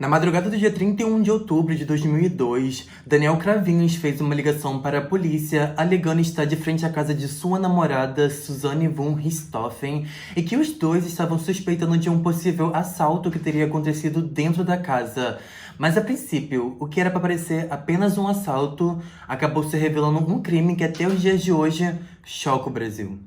Na madrugada do dia 31 de outubro de 2002, Daniel Cravinhos fez uma ligação para a polícia alegando estar de frente à casa de sua namorada, Suzane von Richthofen, e que os dois estavam suspeitando de um possível assalto que teria acontecido dentro da casa. Mas a princípio, o que era para parecer apenas um assalto, acabou se revelando um crime que até os dias de hoje choca o Brasil.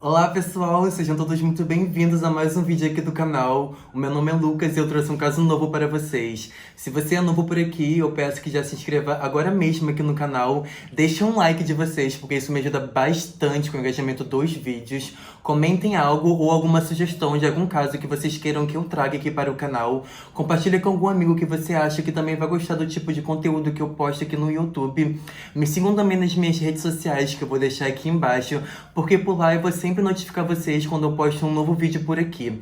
Olá pessoal, sejam todos muito bem-vindos a mais um vídeo aqui do canal. O meu nome é Lucas e eu trouxe um caso novo para vocês. Se você é novo por aqui, eu peço que já se inscreva agora mesmo aqui no canal. Deixe um like de vocês, porque isso me ajuda bastante com o engajamento dos vídeos. Comentem algo ou alguma sugestão de algum caso que vocês queiram que eu traga aqui para o canal. Compartilhe com algum amigo que você acha que também vai gostar do tipo de conteúdo que eu posto aqui no YouTube. Me sigam também nas minhas redes sociais, que eu vou deixar aqui embaixo, porque por lá eu vou sempre notificar vocês quando eu posto um novo vídeo por aqui.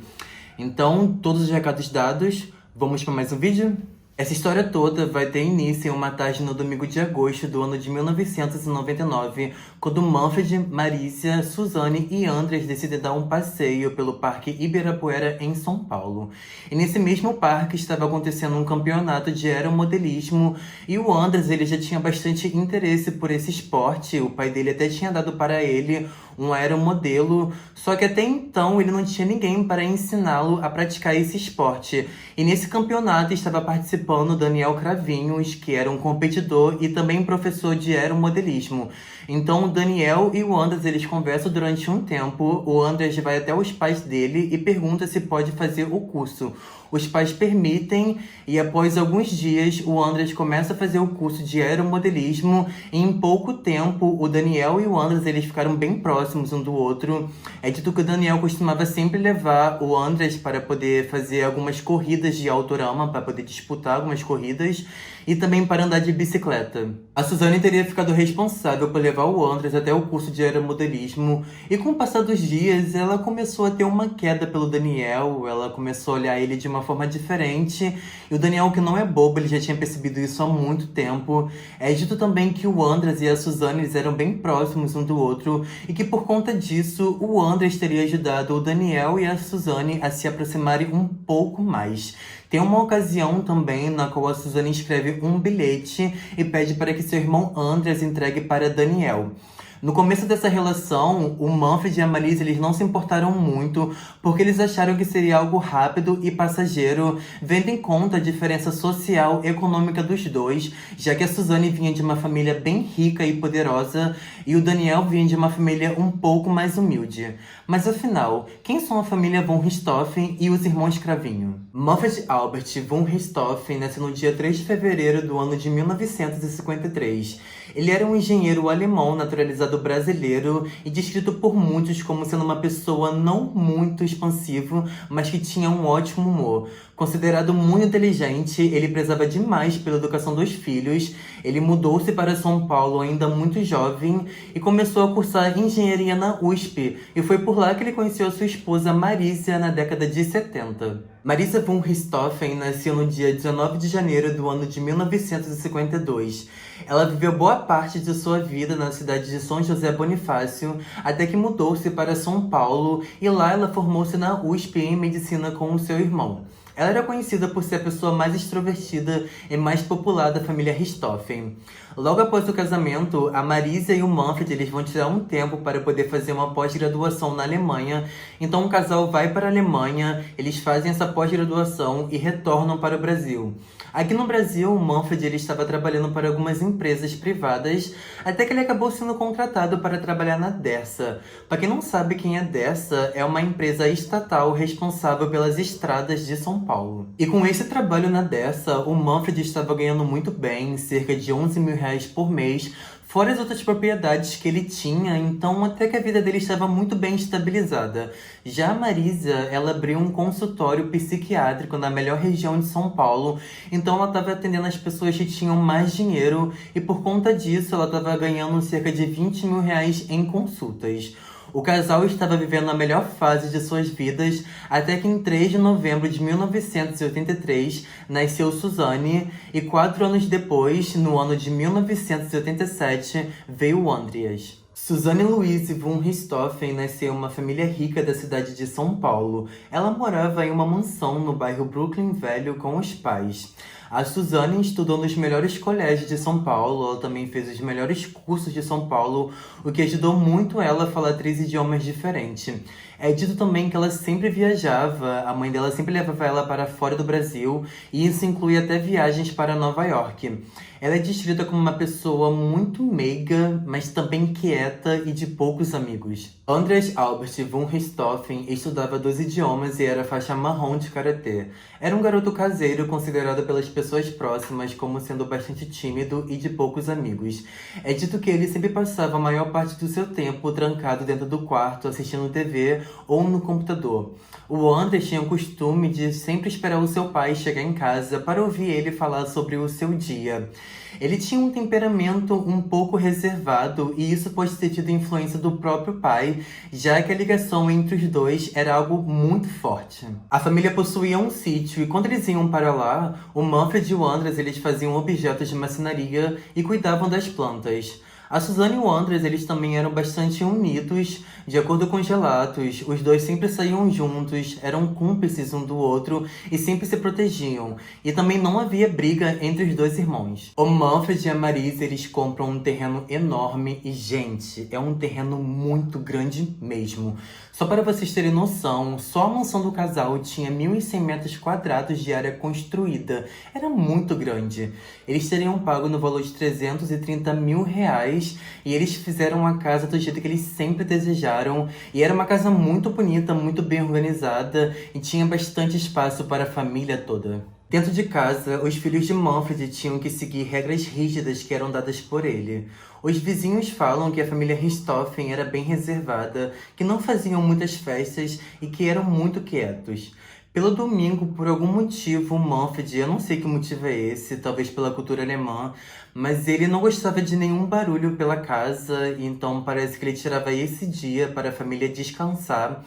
Então, todos os recados dados, vamos para mais um vídeo? Essa história toda vai ter início em uma tarde no domingo de agosto do ano de 1999, quando Manfred, Marícia, Suzane e Andres decidem dar um passeio pelo Parque Ibirapuera, em São Paulo. E nesse mesmo parque estava acontecendo um campeonato de aeromodelismo e o Andres ele já tinha bastante interesse por esse esporte. O pai dele até tinha dado para ele um aeromodelo, só que até então ele não tinha ninguém para ensiná-lo a praticar esse esporte. E nesse campeonato estava participando Daniel Cravinhos, que era um competidor e também professor de aeromodelismo. Então o Daniel e o Andres eles conversam durante um tempo. O Andres vai até os pais dele e pergunta se pode fazer o curso. Os pais permitem e após alguns dias o Andres começa a fazer o curso de aeromodelismo e em pouco tempo o Daniel e o Andres eles ficaram bem próximos um do outro. É dito que o Daniel costumava sempre levar o Andres para poder fazer algumas corridas de autorama, para poder disputar algumas corridas e também para andar de bicicleta. A Suzane teria ficado responsável por levar o Andres até o curso de aeromodelismo e com o passar dos dias ela começou a ter uma queda pelo Daniel, ela começou a olhar ele de uma forma diferente e o Daniel, que não é bobo, ele já tinha percebido isso há muito tempo. É dito também que o Andres e a Suzane eles eram bem próximos um do outro e que por conta disso o Andres teria ajudado o Daniel e a Suzane a se aproximarem um pouco mais. Tem uma ocasião também na qual a Suzane escreve um bilhete e pede para que seu irmão Andres entregue para Daniel. No começo dessa relação, o Manfred e a Marícia eles não se importaram muito, porque eles acharam que seria algo rápido e passageiro, vendo em conta a diferença social e econômica dos dois, já que a Suzane vinha de uma família bem rica e poderosa, e o Daniel vinha de uma família um pouco mais humilde. Mas afinal, quem são a família von Richthofen e os irmãos Cravinho? Manfred Albert von Richthofen nasceu no dia 3 de fevereiro do ano de 1953. Ele era um engenheiro alemão naturalizado brasileiro e descrito por muitos como sendo uma pessoa não muito expansiva, mas que tinha um ótimo humor. Considerado muito inteligente, ele prezava demais pela educação dos filhos. Ele mudou-se para São Paulo ainda muito jovem e começou a cursar engenharia na USP. E foi por lá que ele conheceu a sua esposa Marícia na década de 70. Marícia von Richthofen nasceu no dia 19 de janeiro do ano de 1952. Ela viveu boa parte de sua vida na cidade de São José Bonifácio, até que mudou-se para São Paulo e lá ela formou-se na USP em medicina com o seu irmão. Ela era conhecida por ser a pessoa mais extrovertida e mais popular da família Richthofen. Logo após o casamento, a Marícia e o Manfred eles vão tirar um tempo para poder fazer uma pós-graduação na Alemanha. Então o casal vai para a Alemanha, eles fazem essa pós-graduação e retornam para o Brasil. Aqui no Brasil, o Manfred ele estava trabalhando para algumas empresas privadas, até que ele acabou sendo contratado para trabalhar na Dersa. Para quem não sabe quem é Dersa, é uma empresa estatal responsável pelas estradas de São Paulo. E com esse trabalho na Dersa, o Manfred estava ganhando muito bem, cerca de 11 mil reais por mês, fora as outras propriedades que ele tinha, então até que a vida dele estava muito bem estabilizada. Já a Marícia, ela abriu um consultório psiquiátrico na melhor região de São Paulo, então ela estava atendendo as pessoas que tinham mais dinheiro e por conta disso ela estava ganhando cerca de 20 mil reais em consultas. O casal estava vivendo a melhor fase de suas vidas, até que em 3 de novembro de 1983, nasceu Suzane, e 4 anos depois, no ano de 1987, veio Andreas. Suzane Louise von Richthofen nasceu em uma família rica da cidade de São Paulo. Ela morava em uma mansão no bairro Brooklyn Velho com os pais. A Suzane estudou nos melhores colégios de São Paulo, ela também fez os melhores cursos de São Paulo, o que ajudou muito ela a falar 3 idiomas diferentes. É dito também que ela sempre viajava, a mãe dela sempre levava ela para fora do Brasil, e isso inclui até viagens para Nova York. Ela é descrita como uma pessoa muito meiga, mas também quieta e de poucos amigos. Andreas Albert von Richthofen estudava 2 idiomas e era faixa marrom de karatê. Era um garoto caseiro considerado pelas pessoas próximas como sendo bastante tímido e de poucos amigos. É dito que ele sempre passava a maior parte do seu tempo trancado dentro do quarto assistindo TV ou no computador. O Andreas tinha o costume de sempre esperar o seu pai chegar em casa para ouvir ele falar sobre o seu dia. Ele tinha um temperamento um pouco reservado e isso pode ter tido influência do próprio pai, já que a ligação entre os dois era algo muito forte. A família possuía um sítio e quando eles iam para lá, o Manfred e o Andreas eles faziam objetos de marcenaria e cuidavam das plantas. A Suzane e o Andreas, eles também eram bastante unidos, de acordo com os relatos. Os dois sempre saíam juntos, eram cúmplices um do outro e sempre se protegiam. E também não havia briga entre os dois irmãos. O Manfred e a Marisa, eles compram um terreno enorme e, gente, é um terreno muito grande mesmo. Só para vocês terem noção, só a mansão do casal tinha 1.100 metros quadrados de área construída. Era muito grande. Eles teriam pago no valor de 330 mil reais e eles fizeram a casa do jeito que eles sempre desejaram. E era uma casa muito bonita, muito bem organizada e tinha bastante espaço para a família toda. Dentro de casa, os filhos de Manfred tinham que seguir regras rígidas que eram dadas por ele. Os vizinhos falam que a família Richthofen era bem reservada, que não faziam muitas festas e que eram muito quietos. Pelo domingo, por algum motivo, o Manfred, eu não sei que motivo é esse, talvez pela cultura alemã, mas ele não gostava de nenhum barulho pela casa, então parece que ele tirava esse dia para a família descansar.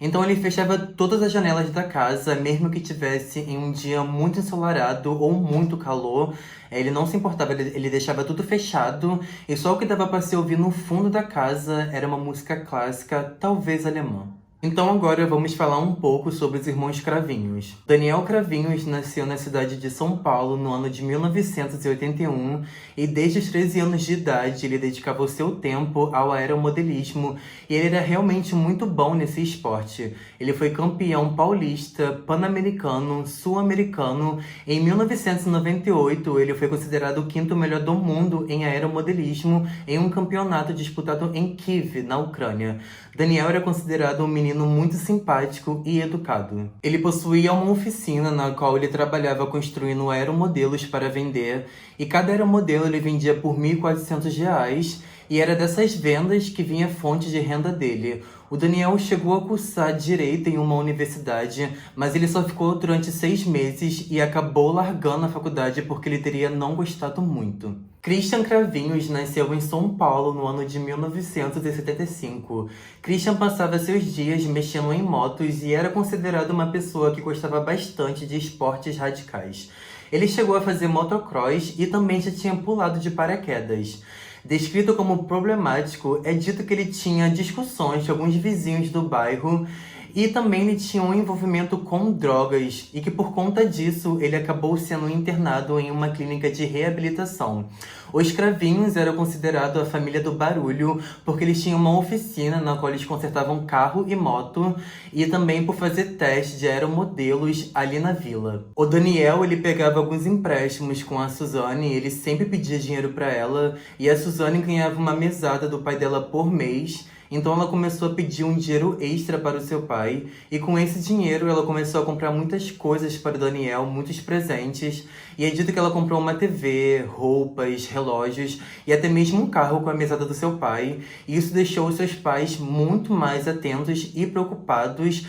Então ele fechava todas as janelas da casa, mesmo que tivesse em um dia muito ensolarado ou muito calor. Ele não se importava, ele deixava tudo fechado e só o que dava para se ouvir no fundo da casa era uma música clássica, talvez alemã. Então agora vamos falar um pouco sobre os irmãos Cravinhos. Daniel Cravinhos nasceu na cidade de São Paulo no ano de 1981 e desde os 13 anos de idade ele dedicava o seu tempo ao aeromodelismo e ele era realmente muito bom nesse esporte. Ele foi campeão paulista, pan-americano, sul-americano. Em 1998 ele foi considerado o 5º melhor do mundo em aeromodelismo em um campeonato disputado em Kiev, na Ucrânia. Daniel era considerado um menino muito simpático e educado. Ele possuía uma oficina na qual ele trabalhava construindo aeromodelos para vender, e cada aeromodelo ele vendia por R$ 1.400, e era dessas vendas que vinha a fonte de renda dele. O Daniel chegou a cursar Direito em uma universidade, mas ele só ficou durante 6 meses e acabou largando a faculdade porque ele teria não gostado muito. Christian Cravinhos nasceu em São Paulo no ano de 1975. Christian passava seus dias mexendo em motos e era considerado uma pessoa que gostava bastante de esportes radicais. Ele chegou a fazer motocross e também já tinha pulado de paraquedas. Descrito como problemático, é dito que ele tinha discussões com alguns vizinhos do bairro e também ele tinha um envolvimento com drogas e que por conta disso ele acabou sendo internado em uma clínica de reabilitação. Os Cravinhos eram considerados a família do barulho porque eles tinham uma oficina na qual eles consertavam carro e moto e também por fazer teste de aeromodelos ali na vila. O Daniel ele pegava alguns empréstimos com a Suzane, ele sempre pedia dinheiro para ela e a Suzane ganhava uma mesada do pai dela por mês. Então ela começou a pedir um dinheiro extra para o seu pai e com esse dinheiro ela começou a comprar muitas coisas para o Daniel, muitos presentes. E é dito que ela comprou uma TV, roupas, relógios e até mesmo um carro com a mesada do seu pai. E isso deixou os seus pais muito mais atentos e preocupados.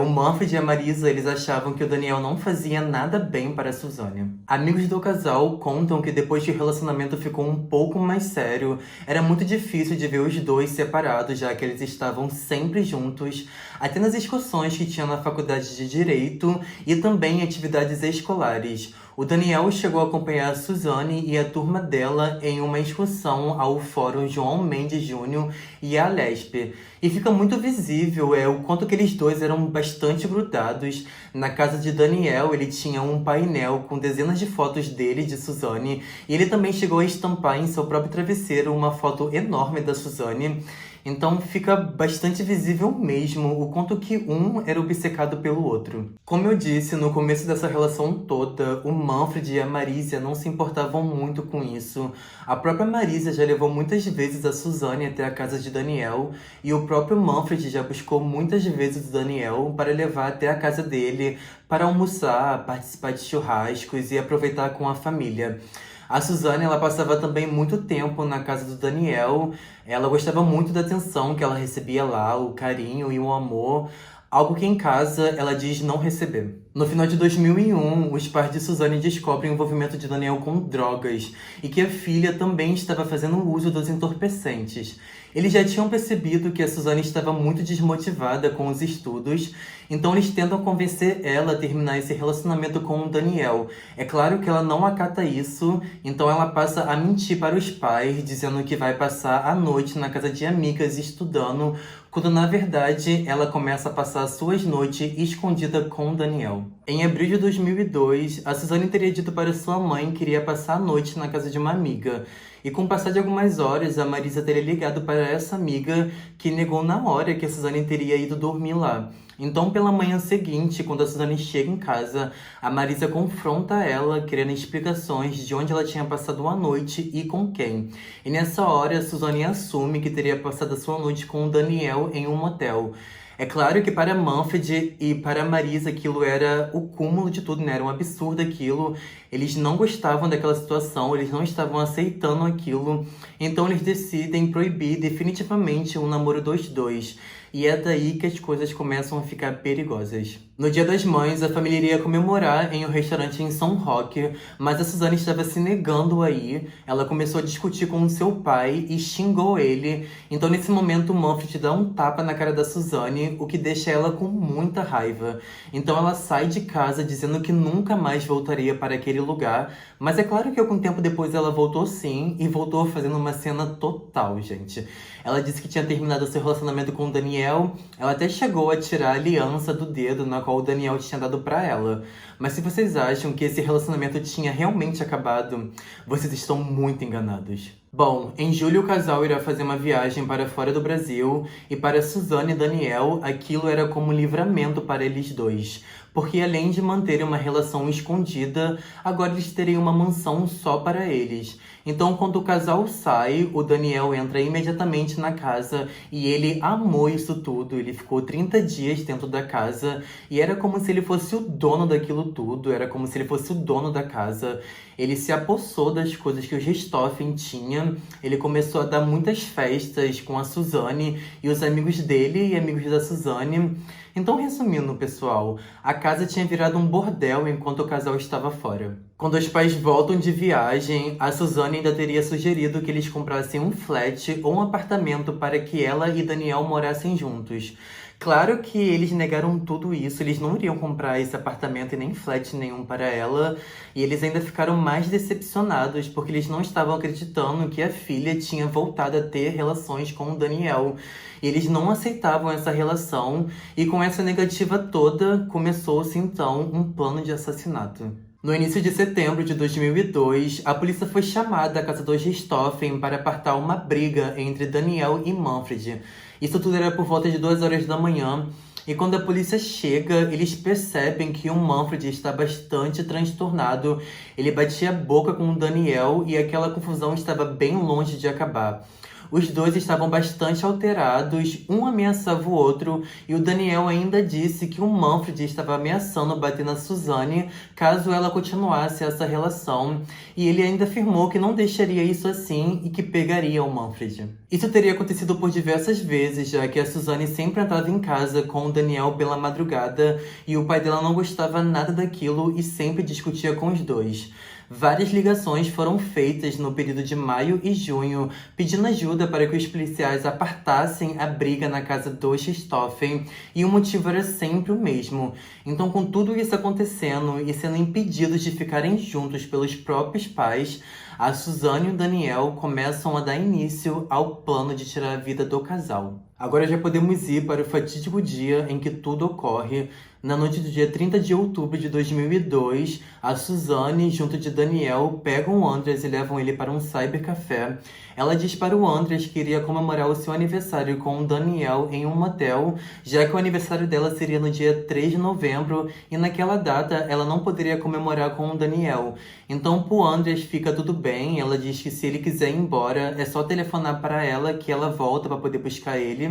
O Manfred e a Marisa, eles achavam que o Daniel não fazia nada bem para a Suzane. Amigos do casal contam que depois que o relacionamento ficou um pouco mais sério, era muito difícil de ver os dois separados já que eles estavam sempre juntos, até nas excursões que tinha na faculdade de Direito e também em atividades escolares. O Daniel chegou a acompanhar a Suzane e a turma dela em uma excursão ao Fórum João Mendes Júnior e à Lespe. E fica muito visível o quanto que eles dois eram bastante grudados. Na casa de Daniel, ele tinha um painel com dezenas de fotos dele e de Suzane. E ele também chegou a estampar em seu próprio travesseiro uma foto enorme da Suzane. Então fica bastante visível mesmo o quanto que um era obcecado pelo outro. Como eu disse, no começo dessa relação toda, o Manfred e a Marisa não se importavam muito com isso. A própria Marisa já levou muitas vezes a Suzane até a casa de Daniel, e o próprio Manfred já buscou muitas vezes o Daniel para levar até a casa dele para almoçar, participar de churrascos e aproveitar com a família. A Suzane, ela passava também muito tempo na casa do Daniel. Ela gostava muito da atenção que ela recebia lá, o carinho e o amor. Algo que em casa ela diz não receber. No final de 2001, os pais de Suzane descobrem o envolvimento de Daniel com drogas e que a filha também estava fazendo uso dos entorpecentes. Eles já tinham percebido que a Suzane estava muito desmotivada com os estudos, então eles tentam convencer ela a terminar esse relacionamento com o Daniel. É claro que ela não acata isso, então ela passa a mentir para os pais, dizendo que vai passar a noite na casa de amigas estudando, quando na verdade ela começa a passar suas noites escondida com o Daniel. Em abril de 2002, a Suzane teria dito para sua mãe que iria passar a noite na casa de uma amiga. E com o passar de algumas horas, a Marisa teria ligado para essa amiga, que negou na hora que a Suzane teria ido dormir lá. Então, pela manhã seguinte, quando a Suzane chega em casa, a Marisa confronta ela, querendo explicações de onde ela tinha passado a noite e com quem. E nessa hora, a Suzane assume que teria passado a sua noite com o Daniel em um motel. É claro que para Manfred e para Marisa aquilo era o cúmulo de tudo, né? Era um absurdo aquilo. Eles não gostavam daquela situação, eles não estavam aceitando aquilo. Então eles decidem proibir definitivamente o namoro dos dois. E é daí que as coisas começam a ficar perigosas. No Dia das Mães, a família iria comemorar em um restaurante em São Roque, mas a Suzane estava se negando a ir. Ela começou a discutir com o seu pai e xingou ele. Então, nesse momento, o Manfred dá um tapa na cara da Suzane, o que deixa ela com muita raiva. Então, ela sai de casa dizendo que nunca mais voltaria para aquele lugar. Mas é claro que algum tempo depois ela voltou sim, e voltou fazendo uma cena total, gente. Ela disse que tinha terminado seu relacionamento com o Daniel. Ela até chegou a tirar a aliança do dedo na qual o Daniel tinha dado pra ela. Mas se vocês acham que esse relacionamento tinha realmente acabado, vocês estão muito enganados. Bom, em julho o casal irá fazer uma viagem para fora do Brasil, e para Suzane e Daniel, aquilo era como um livramento para eles dois. Porque além de manterem uma relação escondida, agora eles teriam uma mansão só para eles. Então, quando o casal sai, o Daniel entra imediatamente na casa e ele amou isso tudo. Ele ficou 30 dias dentro da casa e era como se ele fosse o dono daquilo tudo, era como se ele fosse o dono da casa. Ele se apossou das coisas que o Richthofen tinha, ele começou a dar muitas festas com a Suzane e os amigos dele e amigos da Suzane. Então, resumindo, pessoal, a casa tinha virado um bordel enquanto o casal estava fora. Quando os pais voltam de viagem, a Suzane ainda teria sugerido que eles comprassem um flat ou um apartamento para que ela e Daniel morassem juntos. Claro que eles negaram tudo isso, eles não iriam comprar esse apartamento e nem flat nenhum para ela, e eles ainda ficaram mais decepcionados porque eles não estavam acreditando que a filha tinha voltado a ter relações com o Daniel. E eles não aceitavam essa relação, e com essa negativa toda, começou-se então um plano de assassinato. No início de setembro de 2002, a polícia foi chamada à casa dos Richthofen para apartar uma briga entre Daniel e Manfred. Isso tudo era por volta de 2 horas da manhã, e quando a polícia chega, eles percebem que o Manfred está bastante transtornado. Ele batia a boca com o Daniel e aquela confusão estava bem longe de acabar. Os dois estavam bastante alterados, um ameaçava o outro, e o Daniel ainda disse que o Manfred estava ameaçando bater na Suzane caso ela continuasse essa relação, e ele ainda afirmou que não deixaria isso assim e que pegaria o Manfred. Isso teria acontecido por diversas vezes, já que a Suzane sempre entrava em casa com o Daniel pela madrugada, e o pai dela não gostava nada daquilo e sempre discutia com os dois. Várias ligações foram feitas no período de maio e junho, pedindo ajuda para que os policiais apartassem a briga na casa do Richthofen, e o motivo era sempre o mesmo. Então, com tudo isso acontecendo e sendo impedidos de ficarem juntos pelos próprios pais, a Suzane e o Daniel começam a dar início ao plano de tirar a vida do casal. Agora já podemos ir para o fatídico dia em que tudo ocorre. Na noite do dia 30 de outubro de 2002, a Suzane, junto de Daniel, pegam o Andreas e levam ele para um cybercafé. Ela diz para o Andreas que iria comemorar o seu aniversário com o Daniel em um motel, já que o aniversário dela seria no dia 3 de novembro e naquela data ela não poderia comemorar com o Daniel. Então, pro Andreas fica tudo bem, ela diz que se ele quiser ir embora, é só telefonar para ela que ela volta para poder buscar ele.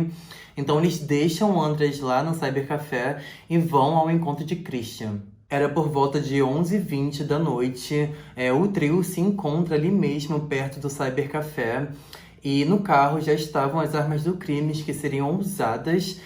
Então eles deixam o Andreas lá no cybercafé e vão ao encontro de Christian. Era por volta de 11h20 da noite, o trio se encontra ali mesmo perto do cybercafé e no carro já estavam as armas do crime que seriam usadas.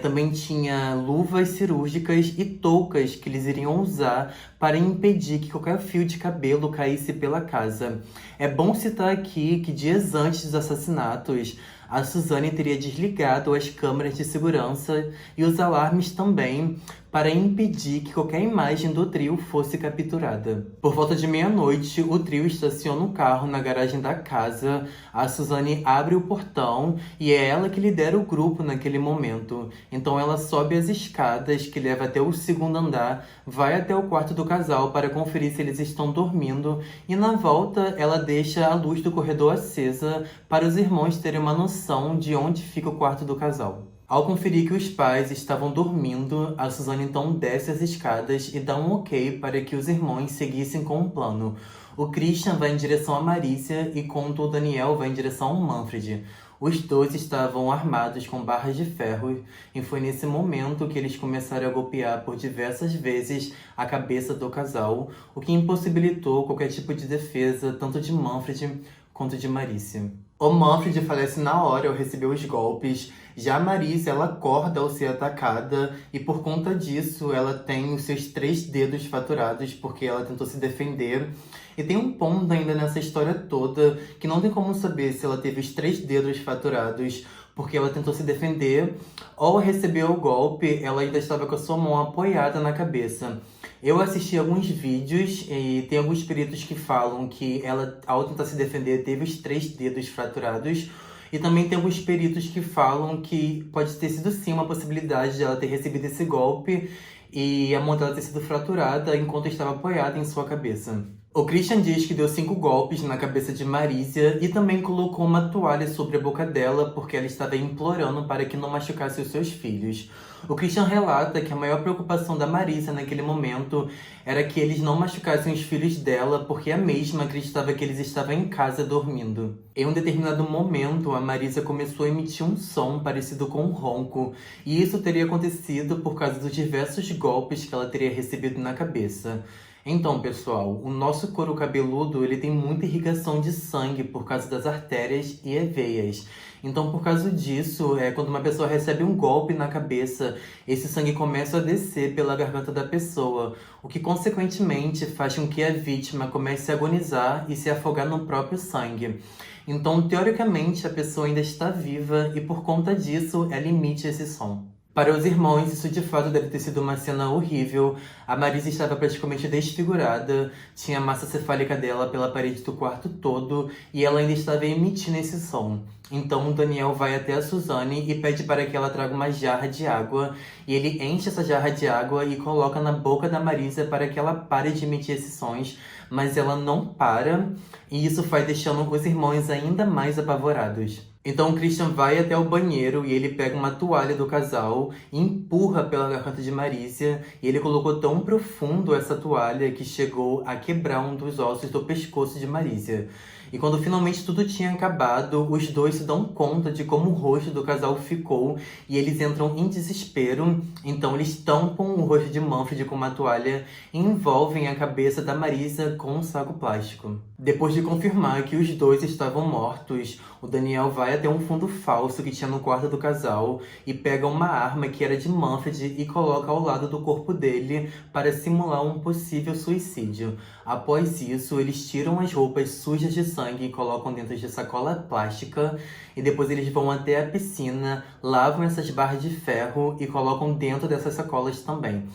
Também tinha luvas cirúrgicas e toucas que eles iriam usar para impedir que qualquer fio de cabelo caísse pela casa. É bom citar aqui que dias antes dos assassinatos, a Suzane teria desligado as câmeras de segurança e os alarmes também para impedir que qualquer imagem do trio fosse capturada. Por volta de meia-noite, o trio estaciona o carro na garagem da casa. A Suzane abre o portão e é ela que lidera o grupo naquele momento. Então ela sobe as escadas que levam até o segundo andar, vai até o quarto do casal para conferir se eles estão dormindo e na volta ela deixa a luz do corredor acesa para os irmãos terem uma noção de onde fica o quarto do casal. Ao conferir que os pais estavam dormindo, a Suzane então desce as escadas e dá um ok para que os irmãos seguissem com o plano. O Christian vai em direção a Marícia, enquanto o Daniel vai em direção ao Manfred. Os dois estavam armados com barras de ferro e foi nesse momento que eles começaram a golpear por diversas vezes a cabeça do casal, o que impossibilitou qualquer tipo de defesa, tanto de Manfred quanto de Marícia. O Manfred falece na hora ao receber os golpes. Já a Marícia, ela acorda ao ser atacada e por conta disso ela tem os seus 3 dedos faturados porque ela tentou se defender. E tem um ponto ainda nessa história toda que não tem como saber se ela teve os 3 dedos faturados porque ela tentou se defender ou recebeu o golpe, ela ainda estava com a sua mão apoiada na cabeça. Eu assisti alguns vídeos e tem alguns peritos que falam que ela, ao tentar se defender, teve os 3 dedos fraturados. E também tem alguns peritos que falam que pode ter sido sim uma possibilidade de ela ter recebido esse golpe e a mão dela ter sido fraturada enquanto estava apoiada em sua cabeça. O Christian diz que deu 5 golpes na cabeça de Marícia e também colocou uma toalha sobre a boca dela porque ela estava implorando para que não machucasse os seus filhos. O Christian relata que a maior preocupação da Marícia naquele momento era que eles não machucassem os filhos dela porque a mesma acreditava que eles estavam em casa dormindo. Em um determinado momento, a Marícia começou a emitir um som parecido com um ronco e isso teria acontecido por causa dos diversos golpes que ela teria recebido na cabeça. Então, pessoal, o nosso couro cabeludo ele tem muita irrigação de sangue por causa das artérias e veias. Então, por causa disso, quando uma pessoa recebe um golpe na cabeça, esse sangue começa a descer pela garganta da pessoa, o que consequentemente faz com que a vítima comece a agonizar e se afogar no próprio sangue. Então, teoricamente, a pessoa ainda está viva e por conta disso, ela emite esse som. Para os irmãos, isso de fato deve ter sido uma cena horrível. A Marícia estava praticamente desfigurada, tinha a massa cefálica dela pela parede do quarto todo e ela ainda estava emitindo esse som. Então o Daniel vai até a Suzane e pede para que ela traga uma jarra de água e ele enche essa jarra de água e coloca na boca da Marícia para que ela pare de emitir esses sons, mas ela não para e isso vai deixando os irmãos ainda mais apavorados. Então o Christian vai até o banheiro e ele pega uma toalha do casal e empurra pela garganta de Marícia. E ele colocou tão profundo essa toalha que chegou a quebrar um dos ossos do pescoço de Marícia. E quando finalmente tudo tinha acabado, os dois se dão conta de como o rosto do casal ficou e eles entram em desespero. Então eles tampam o rosto de Manfred com uma toalha e envolvem a cabeça da Marícia com um saco plástico. Depois de confirmar que os dois estavam mortos, o Daniel vai até um fundo falso que tinha no quarto do casal e pega uma arma que era de Manfred e coloca ao lado do corpo dele para simular um possível suicídio. Após isso, eles tiram as roupas sujas de sangue e colocam dentro de sacola plástica e depois eles vão até a piscina, lavam essas barras de ferro e colocam dentro dessas sacolas também.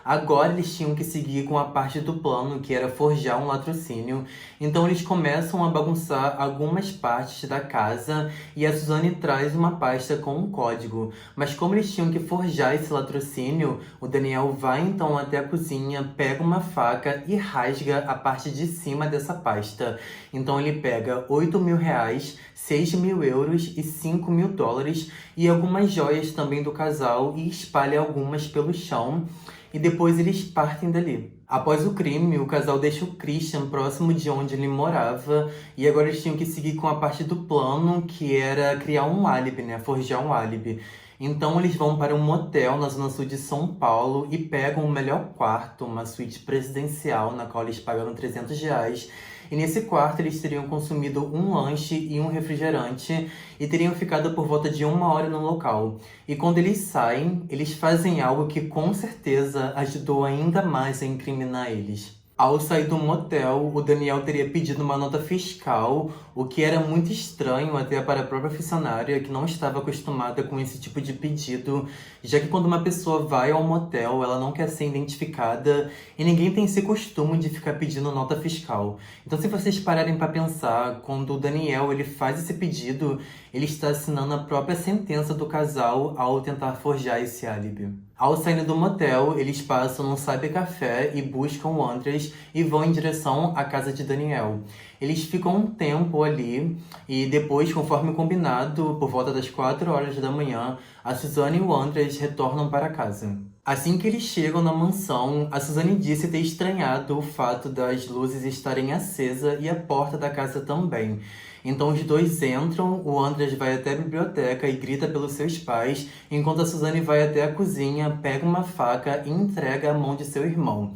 Agora eles tinham que seguir com a parte do plano, que era forjar um latrocínio. Então eles começam a bagunçar algumas partes da casa e a Suzane traz uma pasta com um código. Mas como eles tinham que forjar esse latrocínio, o Daniel vai então até a cozinha, pega uma faca e rasga a parte de cima dessa pasta. Então ele pega 8.000 reais, 6.000 euros e 5.000 dólares e algumas joias também do casal e espalha algumas pelo chão e depois eles partem dali. Após o crime, o casal deixa o Christian próximo de onde ele morava e agora eles tinham que seguir com a parte do plano, que era criar um álibi, né? Forjar um álibi. Então eles vão para um motel na zona sul de São Paulo e pegam o melhor quarto, uma suíte presidencial, na qual eles pagaram 300 reais. E nesse quarto eles teriam consumido um lanche e um refrigerante e teriam ficado por volta de 1 hora no local. E quando eles saem, eles fazem algo que com certeza ajudou ainda mais a incriminar eles. Ao sair do motel, o Daniel teria pedido uma nota fiscal, o que era muito estranho até para a própria funcionária, que não estava acostumada com esse tipo de pedido, já que quando uma pessoa vai ao motel, ela não quer ser identificada e ninguém tem esse costume de ficar pedindo nota fiscal. Então, se vocês pararem para pensar, quando o Daniel ele faz esse pedido, ele está assinando a própria sentença do casal ao tentar forjar esse álibi. Ao sair do motel, eles passam num cybercafé e buscam o Andres e vão em direção à casa de Daniel. Eles ficam um tempo ali e depois, conforme combinado, por volta das 4 horas da manhã, a Suzane e o Andres retornam para casa. Assim que eles chegam na mansão, a Suzane disse ter estranhado o fato das luzes estarem acesas e a porta da casa também. Então os dois entram, o Andres vai até a biblioteca e grita pelos seus pais, enquanto a Suzane vai até a cozinha, pega uma faca e entrega à mão de seu irmão.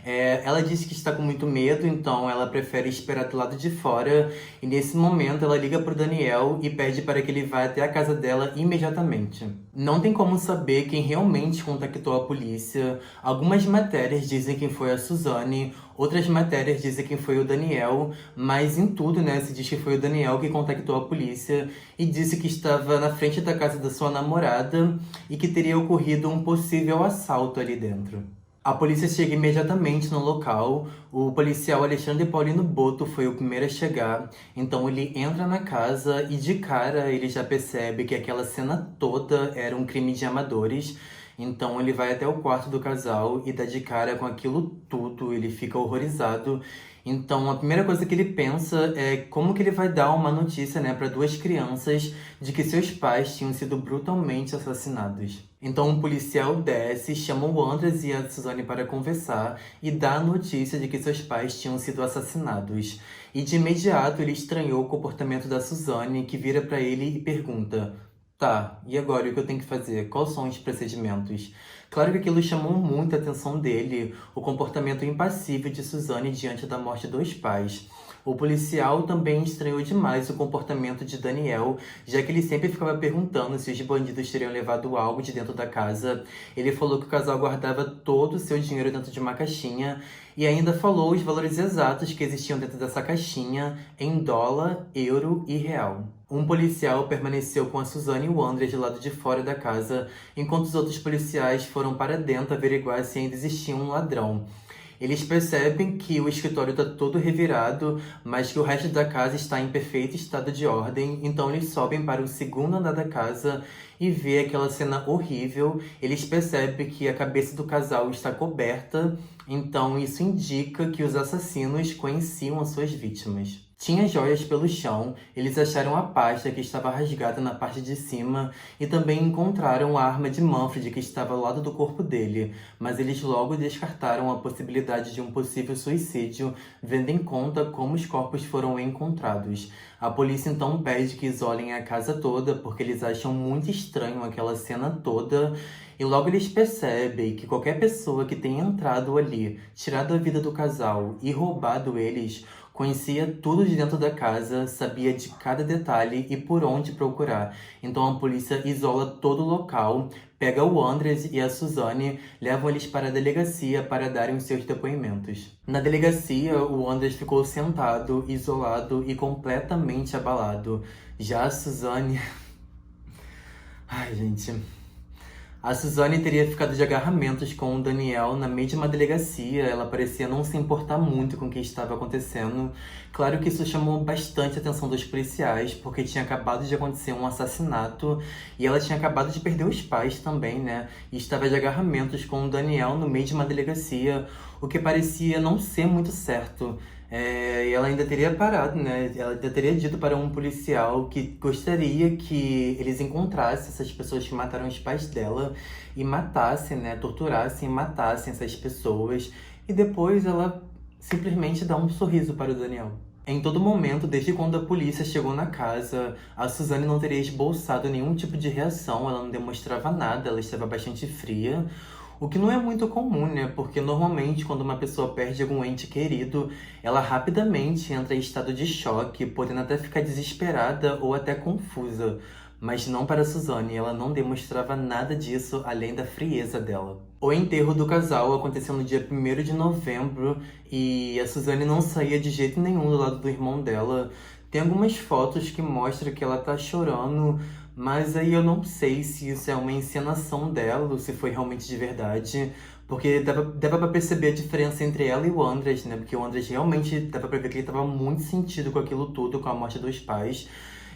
Ela disse que está com muito medo, então ela prefere esperar do lado de fora. E nesse momento ela liga para o Daniel e pede para que ele vá até a casa dela imediatamente. Não tem como saber quem realmente contactou a polícia. Algumas matérias dizem quem foi a Suzane, outras matérias dizem quem foi o Daniel, mas em tudo, né, se diz que foi o Daniel que contactou a polícia e disse que estava na frente da casa da sua namorada e que teria ocorrido um possível assalto ali dentro. A polícia chega imediatamente no local. O policial Alexandre Paulino Boto foi o primeiro a chegar. Então ele entra na casa e de cara ele já percebe que aquela cena toda era um crime de amadores. Então ele vai até o quarto do casal e dá de cara com aquilo tudo. Ele fica horrorizado. Então a primeira coisa que ele pensa é como que ele vai dar uma notícia, né, para duas crianças de que seus pais tinham sido brutalmente assassinados. Então um policial desce, chama o Andres e a Suzane para conversar e dá a notícia de que seus pais tinham sido assassinados. E de imediato ele estranhou o comportamento da Suzane, que vira para ele e pergunta: tá, e agora o que eu tenho que fazer? Quais são os procedimentos? Claro que aquilo chamou muito a atenção dele, o comportamento impassível de Suzane diante da morte dos pais. O policial também estranhou demais o comportamento de Daniel, já que ele sempre ficava perguntando se os bandidos teriam levado algo de dentro da casa. Ele falou que o casal guardava todo o seu dinheiro dentro de uma caixinha e ainda falou os valores exatos que existiam dentro dessa caixinha em dólar, euro e real. Um policial permaneceu com a Suzane e o André do lado de fora da casa, enquanto os outros policiais foram para dentro averiguar se ainda existia um ladrão. Eles percebem que o escritório está todo revirado, mas que o resto da casa está em perfeito estado de ordem, então eles sobem para o segundo andar da casa e vê aquela cena horrível. Eles percebem que a cabeça do casal está coberta, então isso indica que os assassinos conheciam as suas vítimas. Tinha joias pelo chão, eles acharam a pasta que estava rasgada na parte de cima e também encontraram a arma de Manfred que estava ao lado do corpo dele, mas eles logo descartaram a possibilidade de um possível suicídio, vendo em conta como os corpos foram encontrados. A polícia então pede que isolem a casa toda, porque eles acham muito estranho aquela cena toda, E logo eles percebem que qualquer pessoa que tenha entrado ali, tirado a vida do casal e roubado eles, conhecia tudo de dentro da casa, sabia de cada detalhe e por onde procurar. Então a polícia isola todo o local, pega o Andres e a Suzane, levam eles para a delegacia para darem os seus depoimentos. Na delegacia, o Andres ficou sentado, isolado e completamente abalado. Já a Suzane... Ai, gente... A Suzane teria ficado de agarramentos com o Daniel na mesma delegacia. Ela parecia não se importar muito com o que estava acontecendo. Claro que isso chamou bastante a atenção dos policiais, porque tinha acabado de acontecer um assassinato e ela tinha acabado de perder os pais também, né? E estava de agarramentos com o Daniel no meio de uma delegacia, o que parecia não ser muito certo. E ela ainda teria parado, né? Ela ainda teria dito para um policial que gostaria que eles encontrassem essas pessoas que mataram os pais dela e matassem, né? Torturassem e matassem essas pessoas. E depois ela simplesmente dá um sorriso para o Daniel. Em todo momento, desde quando a polícia chegou na casa, a Suzane não teria esboçado nenhum tipo de reação, ela não demonstrava nada, ela estava bastante fria. O que não é muito comum, né? Porque normalmente quando uma pessoa perde algum ente querido, ela rapidamente entra em estado de choque, podendo até ficar desesperada ou até confusa. Mas não para a Suzane, ela não demonstrava nada disso além da frieza dela. O enterro do casal aconteceu no dia 1º de novembro e a Suzane não saía de jeito nenhum do lado do irmão dela. Tem algumas fotos que mostram que ela tá chorando, mas aí eu não sei se isso é uma encenação dela ou se foi realmente de verdade. Porque dava pra perceber a diferença entre ela e o Andres, né? Porque o Andres realmente dava pra ver que ele tava muito sentido com aquilo tudo, com a morte dos pais.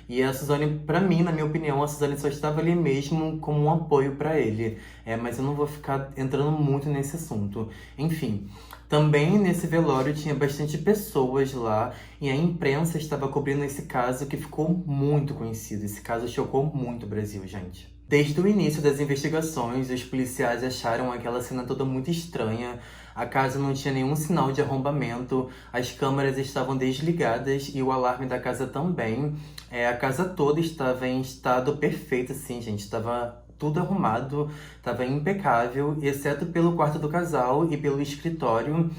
E a Suzane, pra mim, na minha opinião, a Suzane só estava ali mesmo como um apoio pra ele. Mas eu não vou ficar entrando muito nesse assunto. Enfim, também nesse velório tinha bastante pessoas lá e a imprensa estava cobrindo esse caso que ficou muito conhecido. Esse caso chocou muito o Brasil, gente. Desde o início das investigações, os policiais acharam aquela cena toda muito estranha. A casa não tinha nenhum sinal de arrombamento, as câmeras estavam desligadas e o alarme da casa também. A casa toda estava em estado perfeito, assim, gente. Estava tudo arrumado, estava impecável, exceto pelo quarto do casal e pelo escritório.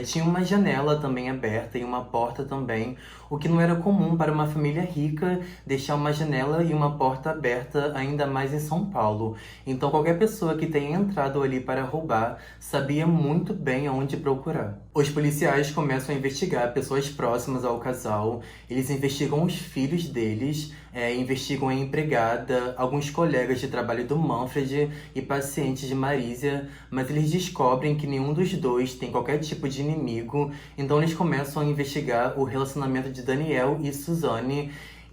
Tinha uma janela também aberta e uma porta também, o que não era comum para uma família rica deixar uma janela e uma porta aberta, ainda mais em São Paulo. Então qualquer pessoa que tenha entrado ali para roubar sabia muito bem aonde procurar. Os policiais começam a investigar pessoas próximas ao casal, eles investigam os filhos deles, investigam a empregada, alguns colegas de trabalho do Manfred e pacientes de Marísia, mas eles descobrem que nenhum dos dois tem qualquer tipo de inimigo, então eles começam a investigar o relacionamento de Daniel e Suzane.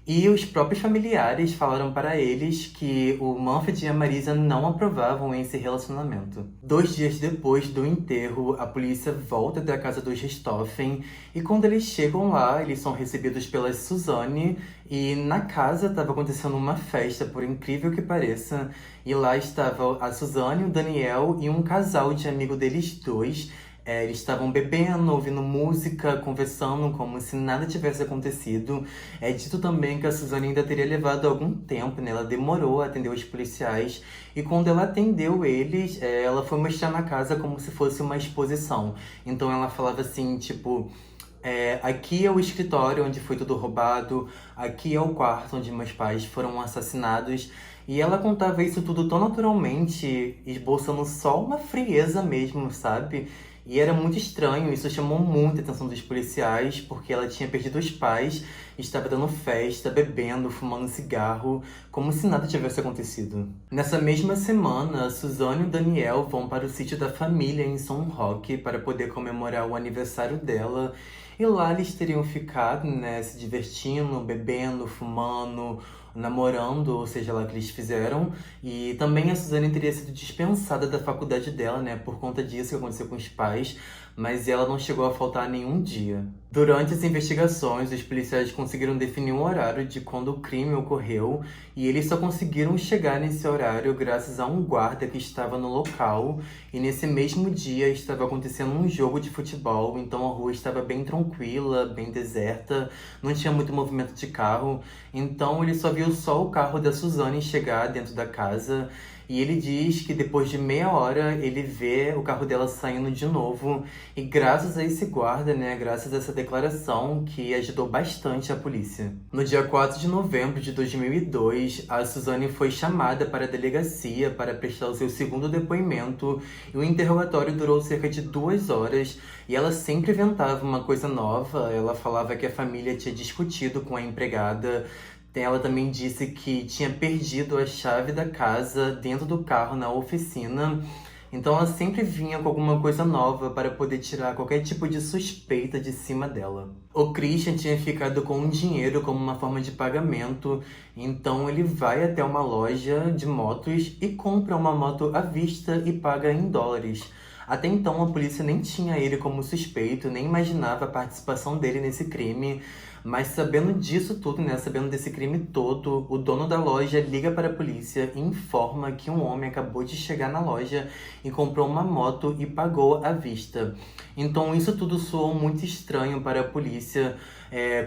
E os próprios familiares falaram para eles que o Manfred e a Marisa não aprovavam esse relacionamento. 2 dias depois do enterro, a polícia volta até a casa dos Richthofen e quando eles chegam lá, eles são recebidos pela Suzane e na casa estava acontecendo uma festa, por incrível que pareça, e lá estava a Suzane, o Daniel e um casal de amigo deles dois. Eles estavam bebendo, ouvindo música, conversando como se nada tivesse acontecido. É dito também que a Suzane ainda teria levado algum tempo, né? Ela demorou a atender os policiais. E quando ela atendeu eles, ela foi mostrar na casa como se fosse uma exposição. Então ela falava assim, tipo... aqui é o escritório onde foi tudo roubado, aqui é o quarto onde meus pais foram assassinados. E ela contava isso tudo tão naturalmente, esboçando só uma frieza mesmo, sabe? E era muito estranho, isso chamou muita atenção dos policiais, porque ela tinha perdido os pais, estava dando festa, bebendo, fumando cigarro, como se nada tivesse acontecido. Nessa mesma semana, Suzane e o Daniel vão para o sítio da família em São Roque para poder comemorar o aniversário dela. E lá eles teriam ficado, né, se divertindo, bebendo, fumando, namorando, ou seja lá o que eles fizeram. E também a Suzane teria sido dispensada da faculdade dela, né, por conta disso que aconteceu com os pais, mas ela não chegou a faltar nenhum dia. Durante as investigações, os policiais conseguiram definir um horário de quando o crime ocorreu, e eles só conseguiram chegar nesse horário graças a um guarda que estava no local, e nesse mesmo dia estava acontecendo um jogo de futebol, então a rua estava bem tranquila, bem deserta, não tinha muito movimento de carro, então ele só viu só o carro da Suzane chegar dentro da casa. E ele diz que depois de meia hora ele vê o carro dela saindo de novo. E graças a esse guarda, né, graças a essa declaração que ajudou bastante a polícia. No dia 4 de novembro de 2002, a Suzane foi chamada para a delegacia para prestar o seu segundo depoimento. E o interrogatório durou cerca de 2 horas. E ela sempre inventava uma coisa nova. Ela falava que a família tinha discutido com a empregada. Ela também disse que tinha perdido a chave da casa dentro do carro na oficina. Então ela sempre vinha com alguma coisa nova para poder tirar qualquer tipo de suspeita de cima dela. O Christian tinha ficado com o dinheiro como uma forma de pagamento, então ele vai até uma loja de motos e compra uma moto à vista e paga em dólares. Até então a polícia nem tinha ele como suspeito, nem imaginava a participação dele nesse crime. Mas sabendo disso tudo, né, sabendo desse crime todo, o dono da loja liga para a polícia e informa que um homem acabou de chegar na loja e comprou uma moto e pagou à vista. Então isso tudo soou muito estranho para a polícia.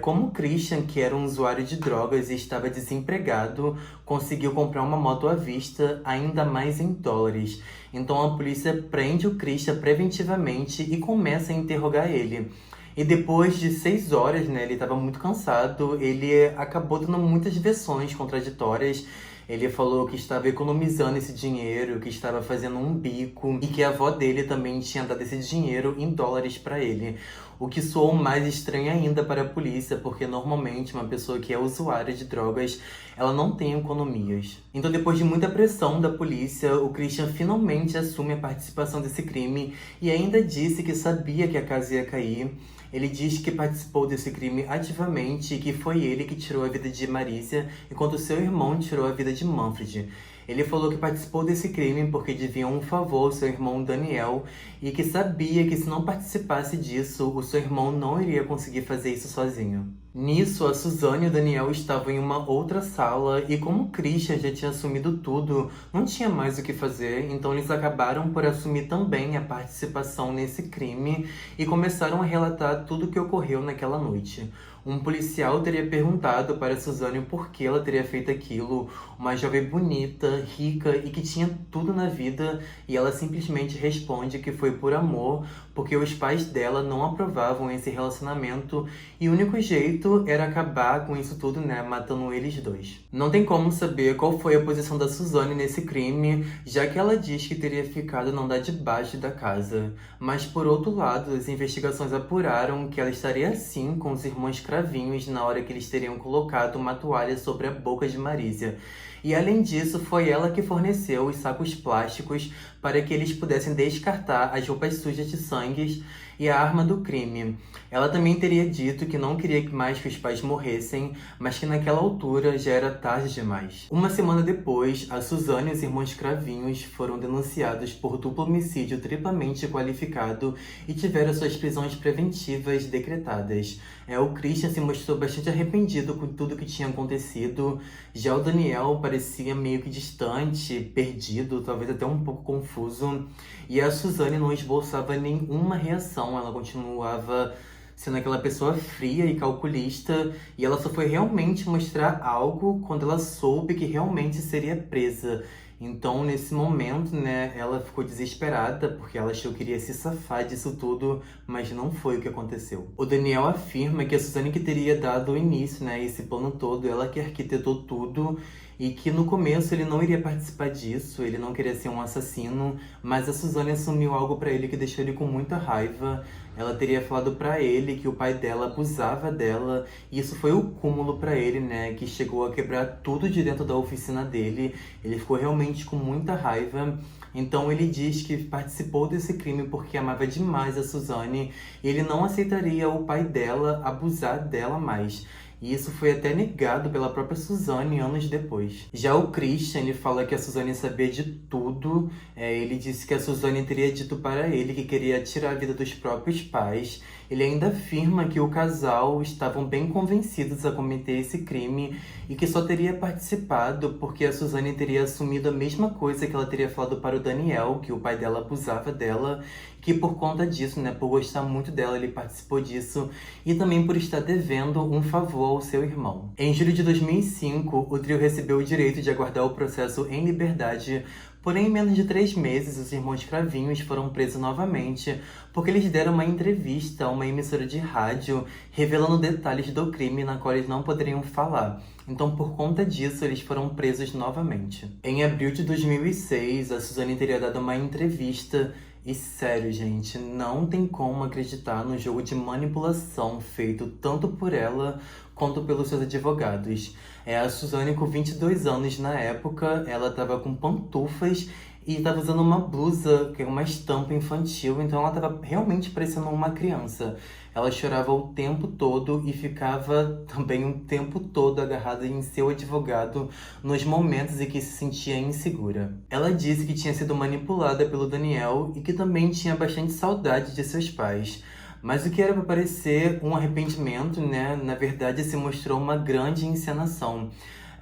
Como o Christian, que era um usuário de drogas e estava desempregado, conseguiu comprar uma moto à vista, ainda mais em dólares. Então a polícia prende o Christian preventivamente e começa a interrogar ele. E depois de 6 horas, né, ele estava muito cansado, ele acabou dando muitas versões contraditórias. Ele falou que estava economizando esse dinheiro, que estava fazendo um bico e que a avó dele também tinha dado esse dinheiro em dólares para ele. O que soou mais estranho ainda para a polícia, porque normalmente uma pessoa que é usuária de drogas, ela não tem economias. Então, depois de muita pressão da polícia, o Christian finalmente assume a participação desse crime e ainda disse que sabia que a casa ia cair. Ele diz que participou desse crime ativamente e que foi ele que tirou a vida de Marisa, enquanto seu irmão tirou a vida de Manfred. Ele falou que participou desse crime porque devia um favor ao seu irmão Daniel e que sabia que se não participasse disso, o seu irmão não iria conseguir fazer isso sozinho. Nisso, a Suzane e o Daniel estavam em uma outra sala e como o Christian já tinha assumido tudo, não tinha mais o que fazer, então eles acabaram por assumir também a participação nesse crime e começaram a relatar tudo o que ocorreu naquela noite. Um policial teria perguntado para a Suzane por que ela teria feito aquilo, uma jovem bonita, rica e que tinha tudo na vida, e ela simplesmente responde que foi por amor, porque os pais dela não aprovavam esse relacionamento e o único jeito era acabar com isso tudo, né, matando eles dois. Não tem como saber qual foi a posição da Suzane nesse crime, já que ela diz que teria ficado no andar de baixo da casa. Mas por outro lado, as investigações apuraram que ela estaria sim com os irmãos cravinhos na hora que eles teriam colocado uma toalha sobre a boca de Marisa. E além disso, foi ela que forneceu os sacos plásticos para que eles pudessem descartar as roupas sujas de sangue e a arma do crime. Ela também teria dito que não queria mais que os pais morressem, mas que naquela altura já era tarde demais. Uma semana depois, a Suzane e os irmãos Cravinhos foram denunciados por duplo homicídio triplamente qualificado e tiveram suas prisões preventivas decretadas. O Christian se mostrou bastante arrependido com tudo que tinha acontecido. Já o Daniel parecia meio que distante, perdido, talvez até um pouco confuso. E a Suzane não esboçava nenhuma reação, ela continuava sendo aquela pessoa fria e calculista, e ela só foi realmente mostrar algo quando ela soube que realmente seria presa. Então, nesse momento, né, ela ficou desesperada porque ela achou que iria se safar disso tudo, mas não foi o que aconteceu. O Daniel afirma que a Suzane que teria dado o início, né, esse plano todo, ela que arquitetou tudo, e que no começo ele não iria participar disso, ele não queria ser um assassino, mas a Suzane assumiu algo pra ele que deixou ele com muita raiva. Ela teria falado pra ele que o pai dela abusava dela, e isso foi o cúmulo pra ele, né, que chegou a quebrar tudo de dentro da oficina dele. Ele ficou realmente com muita raiva. Então ele diz que participou desse crime porque amava demais a Suzane, e ele não aceitaria o pai dela abusar dela mais. E isso foi até negado pela própria Suzane anos depois. Já o Christian, ele fala que a Suzane sabia de tudo. Ele disse que a Suzane teria dito para ele que queria tirar a vida dos próprios pais. Ele ainda afirma que o casal estavam bem convencidos a cometer esse crime e que só teria participado porque a Suzane teria assumido a mesma coisa que ela teria falado para o Daniel, que o pai dela abusava dela, que por conta disso, né, por gostar muito dela, ele participou disso, e também por estar devendo um favor ao seu irmão. Em julho de 2005, o trio recebeu o direito de aguardar o processo em liberdade Porém, em menos de 3 meses, os irmãos Cravinhos foram presos novamente porque eles deram uma entrevista a uma emissora de rádio revelando detalhes do crime na qual eles não poderiam falar. Então, por conta disso, eles foram presos novamente. Em abril de 2006, a Suzane teria dado uma entrevista e sério, gente, não tem como acreditar no jogo de manipulação feito tanto por ela quanto pelos seus advogados. A Suzane, com 22 anos na época, ela estava com pantufas e estava usando uma blusa, que é uma estampa infantil, então ela estava realmente parecendo uma criança. Ela chorava o tempo todo e ficava também o tempo todo agarrada em seu advogado nos momentos em que se sentia insegura. Ela disse que tinha sido manipulada pelo Daniel e que também tinha bastante saudade de seus pais. Mas o que era para parecer um arrependimento, né, na verdade se mostrou uma grande encenação.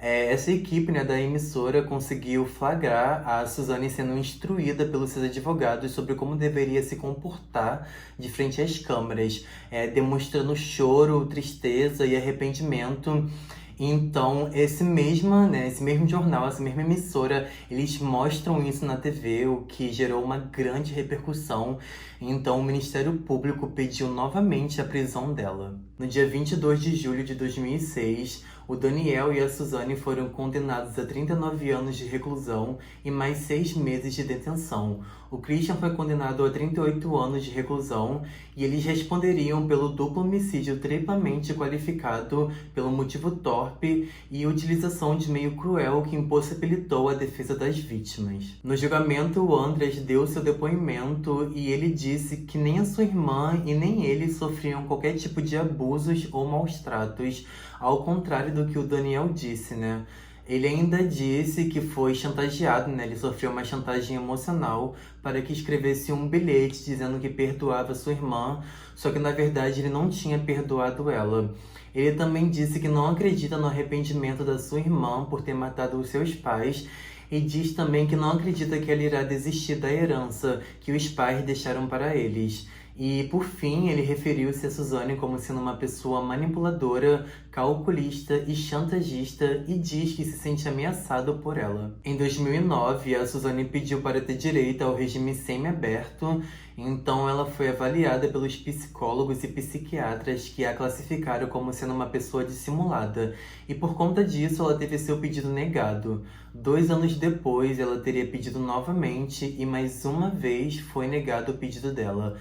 Essa equipe, né, da emissora conseguiu flagrar a Suzane sendo instruída pelos seus advogados sobre como deveria se comportar de frente às câmeras, demonstrando choro, tristeza e arrependimento. Então, esse mesmo jornal, essa mesma emissora, eles mostram isso na TV, o que gerou uma grande repercussão. Então, o Ministério Público pediu novamente a prisão dela. No dia 22 de julho de 2006, o Daniel e a Suzane foram condenados a 39 anos de reclusão e mais 6 meses de detenção. O Christian foi condenado a 38 anos de reclusão e eles responderiam pelo duplo homicídio triplamente qualificado pelo motivo torpe e utilização de meio cruel que impossibilitou a defesa das vítimas. No julgamento, o Andrés deu seu depoimento e ele disse que nem a sua irmã e nem ele sofriam qualquer tipo de abusos ou maus tratos, ao contrário do que o Daniel disse, né? Ele ainda disse que foi chantageado, né? Ele sofreu uma chantagem emocional para que escrevesse um bilhete dizendo que perdoava sua irmã, só que na verdade ele não tinha perdoado ela. Ele também disse que não acredita no arrependimento da sua irmã por ter matado os seus pais e diz também que não acredita que ela irá desistir da herança que os pais deixaram para eles. E, por fim, ele referiu-se a Suzane como sendo uma pessoa manipuladora, calculista e chantagista e diz que se sente ameaçado por ela. Em 2009, a Suzane pediu para ter direito ao regime semiaberto, então ela foi avaliada pelos psicólogos e psiquiatras que a classificaram como sendo uma pessoa dissimulada, e por conta disso ela teve seu pedido negado. 2 anos depois, ela teria pedido novamente e mais uma vez foi negado o pedido dela.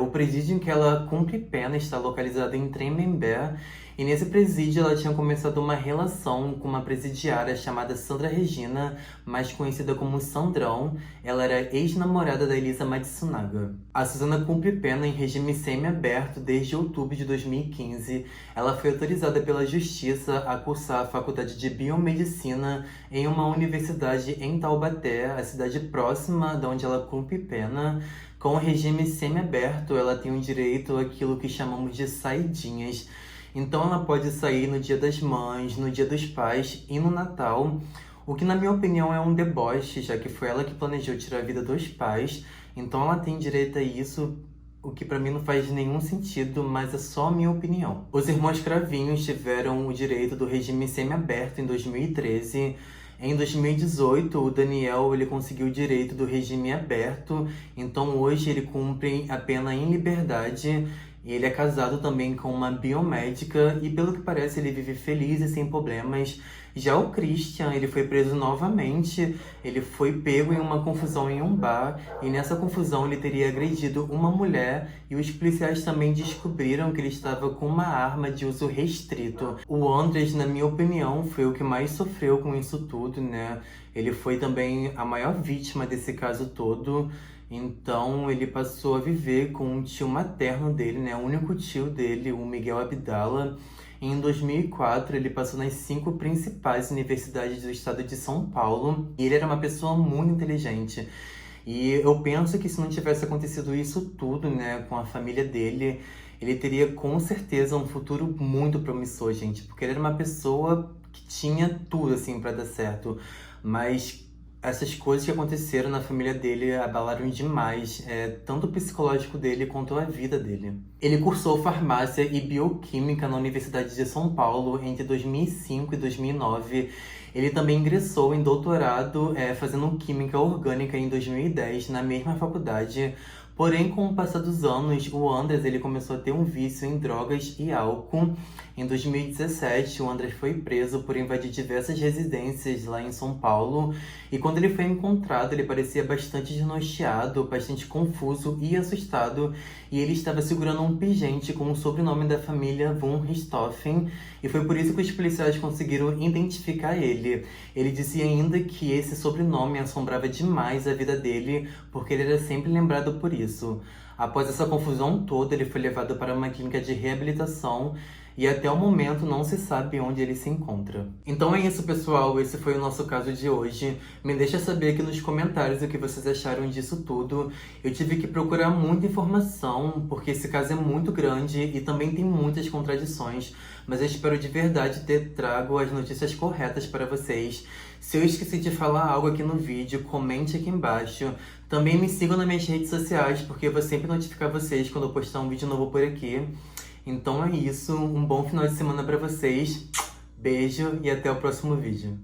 O presídio em que ela cumpre pena está localizado em Tremembé, e nesse presídio ela tinha começado uma relação com uma presidiária chamada Sandra Regina, mais conhecida como Sandrão. Ela era ex-namorada da Elisa Matsunaga. A Suzana cumpre pena em regime semi-aberto desde outubro de 2015. Ela foi autorizada pela Justiça a cursar a faculdade de Biomedicina em uma universidade em Taubaté, a cidade próxima de onde ela cumpre pena. Com o regime semi-aberto, ela tem o direito àquilo que chamamos de saidinhas. Então ela pode sair no Dia das Mães, no Dia dos Pais e no Natal, o que na minha opinião é um deboche, já que foi ela que planejou tirar a vida dos pais, então ela tem direito a isso, o que pra mim não faz nenhum sentido, mas é só a minha opinião. Os irmãos Cravinhos tiveram o direito do regime semiaberto em 2013. Em 2018, o Daniel ele conseguiu o direito do regime aberto, então hoje ele cumpre a pena em liberdade. E ele é casado também com uma biomédica e, pelo que parece, ele vive feliz e sem problemas. Já o Christian, ele foi preso novamente, ele foi pego em uma confusão em um bar e nessa confusão ele teria agredido uma mulher e os policiais também descobriram que ele estava com uma arma de uso restrito. O Andrés, na minha opinião, foi o que mais sofreu com isso tudo, né? Ele foi também a maior vítima desse caso todo. Então ele passou a viver com o tio materno dele, né? O único tio dele, o Miguel Abdala. Em 2004, ele passou nas 5 principais universidades do estado de São Paulo. E ele era uma pessoa muito inteligente. E eu penso que se não tivesse acontecido isso tudo, né, com a família dele, ele teria com certeza um futuro muito promissor, gente. Porque ele era uma pessoa que tinha tudo, assim, pra dar certo. Mas Essas coisas que aconteceram na família dele abalaram demais, tanto o psicológico dele quanto a vida dele. Ele cursou farmácia e bioquímica na Universidade de São Paulo entre 2005 e 2009. Ele também ingressou em doutorado, fazendo química orgânica em 2010 na mesma faculdade. Porém, com o passar dos anos, o Andras ele começou a ter um vício em drogas e álcool. Em 2017, o Andras foi preso por invadir diversas residências lá em São Paulo. E quando ele foi encontrado, ele parecia bastante desnorteado, bastante confuso e assustado. E ele estava segurando um pingente com o sobrenome da família von Richthofen. E foi por isso que os policiais conseguiram identificar ele. Ele dizia ainda que esse sobrenome assombrava demais a vida dele, porque ele era sempre lembrado por isso. Após essa confusão toda, ele foi levado para uma clínica de reabilitação e até o momento não se sabe onde ele se encontra. Então é isso, pessoal. Esse foi o nosso caso de hoje. Me deixa saber aqui nos comentários o que vocês acharam disso tudo. Eu tive que procurar muita informação, porque esse caso é muito grande e também tem muitas contradições. Mas eu espero de verdade ter trago as notícias corretas para vocês. Se eu esqueci de falar algo aqui no vídeo, comente aqui embaixo. Também me sigam nas minhas redes sociais, porque eu vou sempre notificar vocês quando eu postar um vídeo novo por aqui. Então é isso, um bom final de semana para vocês. Beijo e até o próximo vídeo.